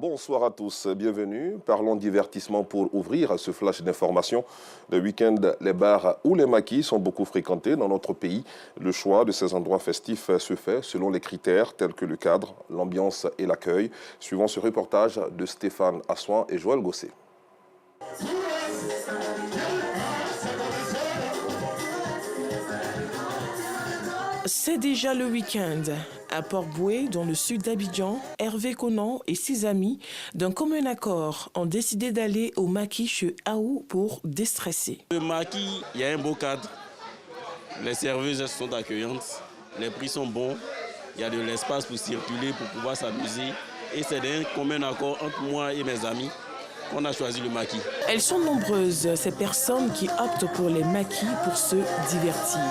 Bonsoir à tous, bienvenue. Parlons divertissement pour ouvrir ce flash d'information. Le week-end, les bars ou les maquis sont beaucoup fréquentés dans notre pays. Le choix de ces endroits festifs se fait selon les critères tels que le cadre, l'ambiance et l'accueil. Suivant ce reportage de Stéphane Assouan et Joël Gosset. C'est déjà le week-end. À Port-Bouët, dans le sud d'Abidjan, Hervé Conan et ses amis, d'un commun accord, ont décidé d'aller au maquis chez Aou pour déstresser. Le maquis, il y a un beau cadre. Les serveuses sont accueillantes. Les prix sont bons. Il y a de l'espace pour circuler, pour pouvoir s'amuser. Et c'est d'un commun accord entre moi et mes amis qu'on a choisi le maquis. Elles sont nombreuses, ces personnes qui optent pour les maquis pour se divertir.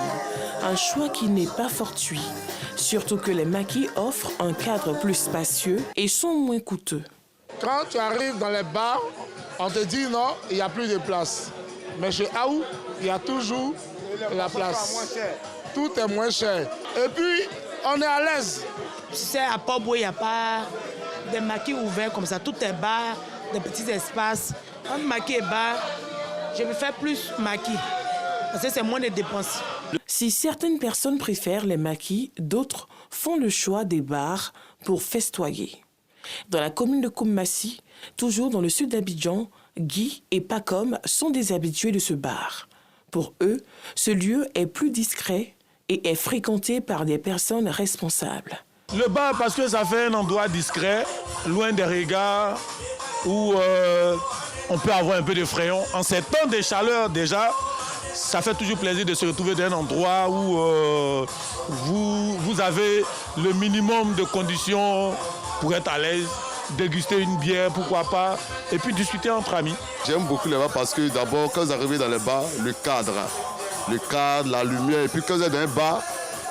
Un choix qui n'est pas fortuit, surtout que les maquis offrent un cadre plus spacieux et sont moins coûteux. Quand tu arrives dans les bars, on te dit non, il n'y a plus de place. Mais chez Aou, il y a toujours la place. Tout est moins cher. Et puis, on est à l'aise. C'est à Port-Bouët, il n'y a pas de maquis ouverts comme ça. Tout est bar, des petits espaces. Entre maquis et bar, je vais faire plus maquis. Parce que c'est moins de dépenses. Si certaines personnes préfèrent les maquis, d'autres font le choix des bars pour festoyer. Dans la commune de Koumassi, toujours dans le sud d'Abidjan, Guy et Pacom sont des habitués de ce bar. Pour eux, ce lieu est plus discret et est fréquenté par des personnes responsables. Le bar, parce que ça fait un endroit discret, loin des regards, où on peut avoir un peu de frayons. En ces temps de chaleur déjà, ça fait toujours plaisir de se retrouver dans un endroit où vous avez le minimum de conditions pour être à l'aise, déguster une bière, pourquoi pas, et puis discuter entre amis. J'aime beaucoup les bars parce que d'abord, quand vous arrivez dans les bars, le cadre, la lumière, et puis quand vous êtes dans un bar,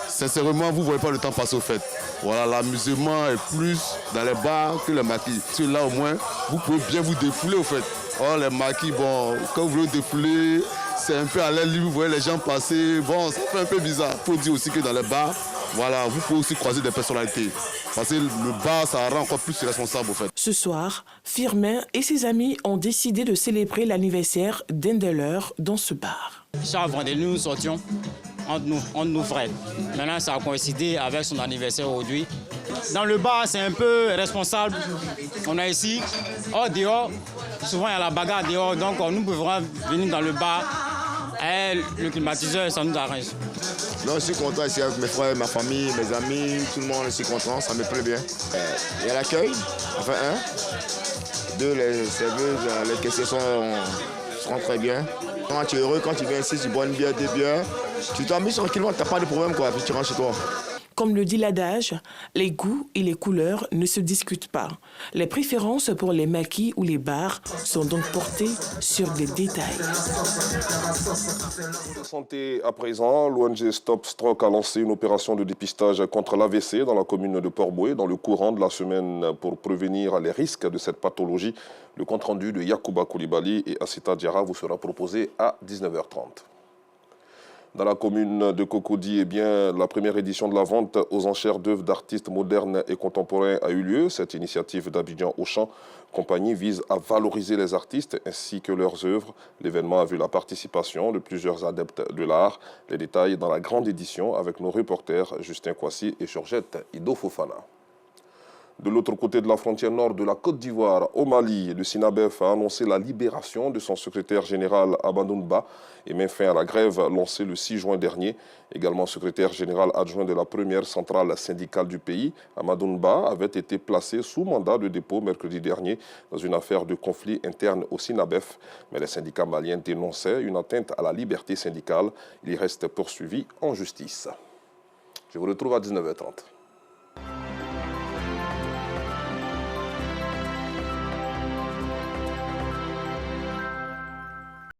sincèrement, vous ne voyez pas le temps passer au fait. Voilà, l'amusement est plus dans les bars que les maquis. Parce que là, au moins, vous pouvez bien vous défouler au fait. Oh, les maquis, bon, quand vous voulez défouler, c'est un peu à l'air libre, vous voyez les gens passer, bon, ça fait un peu bizarre. Il faut dire aussi que dans les bars, voilà, vous pouvez aussi croiser des personnalités. Parce que le bar, ça rend encore plus responsable, au fait. Ce soir, Firmin et ses amis ont décidé de célébrer l'anniversaire d'un de leurs dans ce bar. Chaque vendredi, nous sortions entre nos frères. Maintenant, ça a coïncidé avec son anniversaire aujourd'hui. Dans le bar, c'est un peu responsable. On a ici, dehors, souvent il y a la bagarre dehors, donc nous pouvons venir dans le bar. Et le climatiseur, ça nous arrange. Non, je suis content ici avec mes frères, ma famille, mes amis, tout le monde, je suis content, ça me plaît bien. Il y a l'accueil, enfin un. Deux, les serveuses, les caissiers sont très bien. Quand tu es heureux, quand tu viens ici, tu bois une bière, deux bières, tu t'amuses tranquillement, tu n'as pas de problème, quoi, puis tu rentres chez toi. Comme le dit l'adage, les goûts et les couleurs ne se discutent pas. Les préférences pour les maquis ou les bars sont donc portées sur des détails. Santé à présent, l'ONG Stop Stroke a lancé une opération de dépistage contre l'AVC dans la commune de Port-Bouët dans le courant de la semaine pour prévenir les risques de cette pathologie. Le compte-rendu de Yacouba Koulibaly et Assita Diarra vous sera proposé à 19h30. Dans la commune de Cocody, la première édition de la vente aux enchères d'œuvres d'artistes modernes et contemporains a eu lieu. Cette initiative d'Abidjan Auchan Compagnie vise à valoriser les artistes ainsi que leurs œuvres. L'événement a vu la participation de plusieurs adeptes de l'art. Les détails dans la grande édition avec nos reporters Justin Kwasi et Georgette Ido Fofana. De l'autre côté de la frontière nord de la Côte d'Ivoire, au Mali, le SINABEF a annoncé la libération de son secrétaire général Amadou Ba et met fin à la grève lancée le 6 juin dernier. Également secrétaire général adjoint de la première centrale syndicale du pays, Amadou Ba avait été placé sous mandat de dépôt mercredi dernier dans une affaire de conflit interne au SINABEF. Mais les syndicats maliens dénonçaient une atteinte à la liberté syndicale. Il reste poursuivi en justice. Je vous retrouve à 19h30.